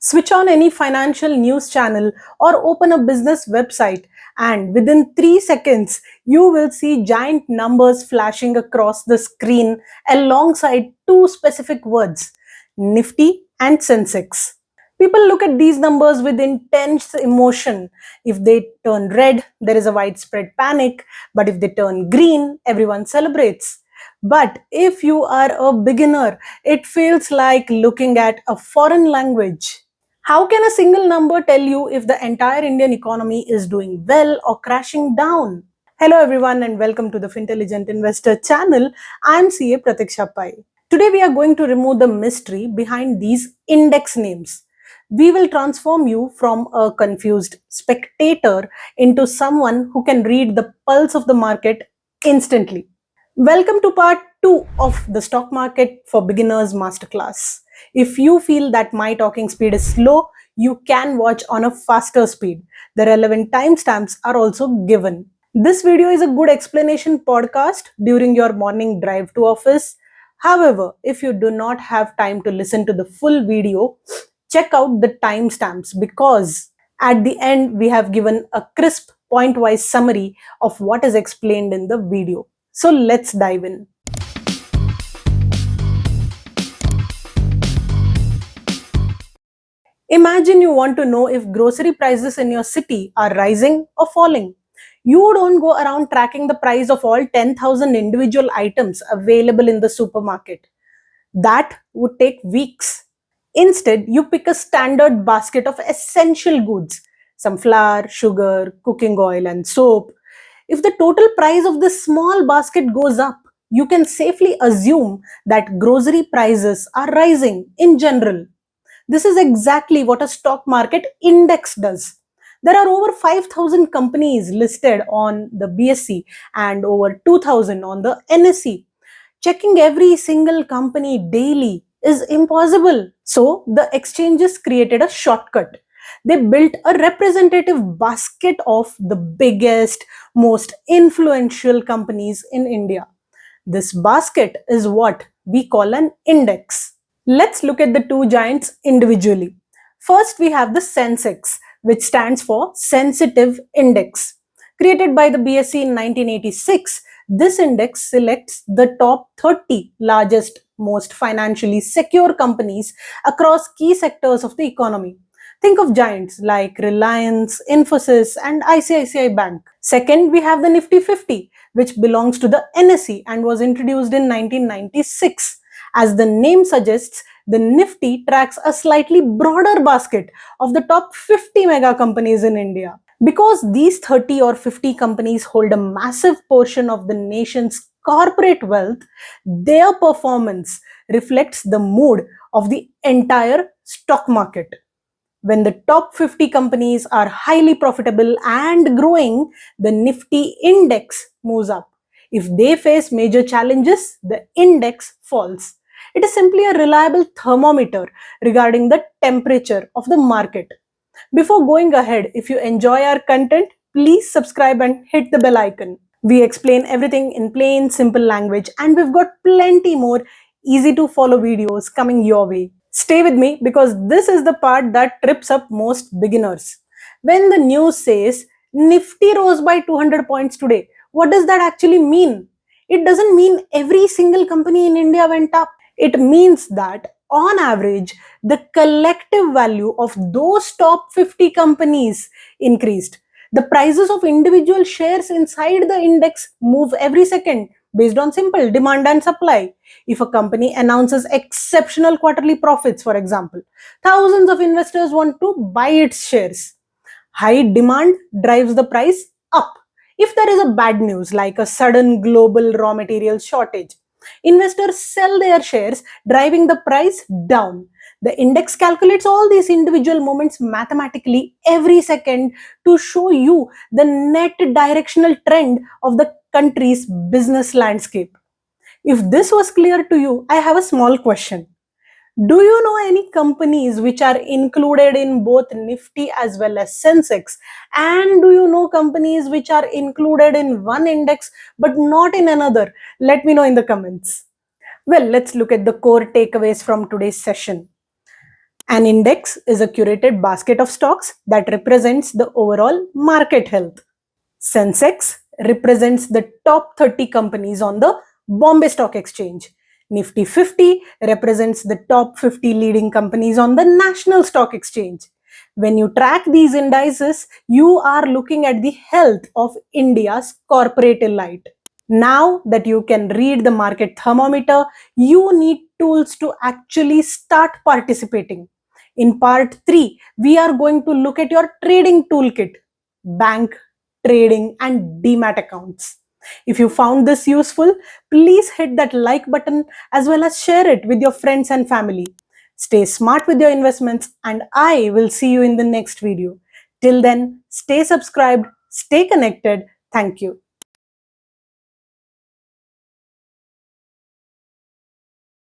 Switch on any financial news channel or open a business website, and within 3 seconds, you will see giant numbers flashing across the screen alongside two specific words: Nifty and Sensex. People look at these numbers with intense emotion. If they turn red, there is a widespread panic, but if they turn green, everyone celebrates. But if you are a beginner, it feels like looking at a foreign language. How can a single number tell you if the entire Indian economy is doing well or crashing down? Hello everyone and welcome to the Fintelligent Investor channel. I'm CA Pratiksha Pai. Today we are going to remove the mystery behind these index names. We will transform you from a confused spectator into someone who can read the pulse of the market instantly. Welcome to part 2 of the Stock Market for Beginners Masterclass. If you feel that my talking speed is slow, you can watch on a faster speed. The relevant timestamps are also given. This video is a good explanation podcast during your morning drive to office. However, if you do not have time to listen to the full video, check out the timestamps because at the end we have given a crisp point-wise summary of what is explained in the video. So let's dive in. Imagine you want to know if grocery prices in your city are rising or falling. You don't go around tracking the price of all 10,000 individual items available in the supermarket. That would take weeks. Instead, you pick a standard basket of essential goods, some flour, sugar, cooking oil, and soap. If the total price of this small basket goes up, you can safely assume that grocery prices are rising in general. This is exactly what a stock market index does. There are over 5,000 companies listed on the BSE and over 2,000 on the NSE. Checking every single company daily is impossible. So the exchanges created a shortcut. They built a representative basket of the biggest, most influential companies in India. This basket is what we call an index. Let's look at the two giants individually. First, we have the Sensex, which stands for Sensitive Index. Created by the BSE in 1986, this index selects the top 30 largest, most financially secure companies across key sectors of the economy. Think of giants like Reliance, Infosys, and ICICI Bank. Second, we have the Nifty 50, which belongs to the NSE and was introduced in 1996. As the name suggests, the Nifty tracks a slightly broader basket of the top 50 mega companies in India. Because these 30 or 50 companies hold a massive portion of the nation's corporate wealth, their performance reflects the mood of the entire stock market. When the top 50 companies are highly profitable and growing, the Nifty index moves up. If they face major challenges, the index falls. It is simply a reliable thermometer regarding the temperature of the market. Before going ahead, if you enjoy our content, please subscribe and hit the bell icon. We explain everything in plain, simple language, and we've got plenty more easy to follow videos coming your way. Stay with me because this is the part that trips up most beginners. When the news says Nifty rose by 200 points today, what does that actually mean? It doesn't mean every single company in India went up. It means that on average, the collective value of those top 50 companies increased. The prices of individual shares inside the index move every second based on simple demand and supply. If a company announces exceptional quarterly profits, for example, thousands of investors want to buy its shares. High demand drives the price up. If there is a bad news like a sudden global raw material shortage, investors sell their shares, driving the price down. The index calculates all these individual movements mathematically every second to show you the net directional trend of the country's business landscape. If this was clear to you, I have a small question. Do you know any companies which are included in both Nifty as well as Sensex? And do you know companies which are included in one index but not in another? Let me know in the comments. Well, let's look at the core takeaways from today's session. An index is a curated basket of stocks that represents the overall market health. Sensex represents the top 30 companies on the Bombay Stock Exchange. Nifty 50 represents the top 50 leading companies on the National Stock Exchange. When you track these indices, you are looking at the health of India's corporate elite. Now that you can read the market thermometer, you need tools to actually start participating. In part 3, we are going to look at your trading toolkit, bank, trading, and demat accounts. If you found this useful, please hit that like button as well as share it with your friends and family. Stay smart with your investments, and I will see you in the next video. Till then, stay subscribed, stay connected. Thank you.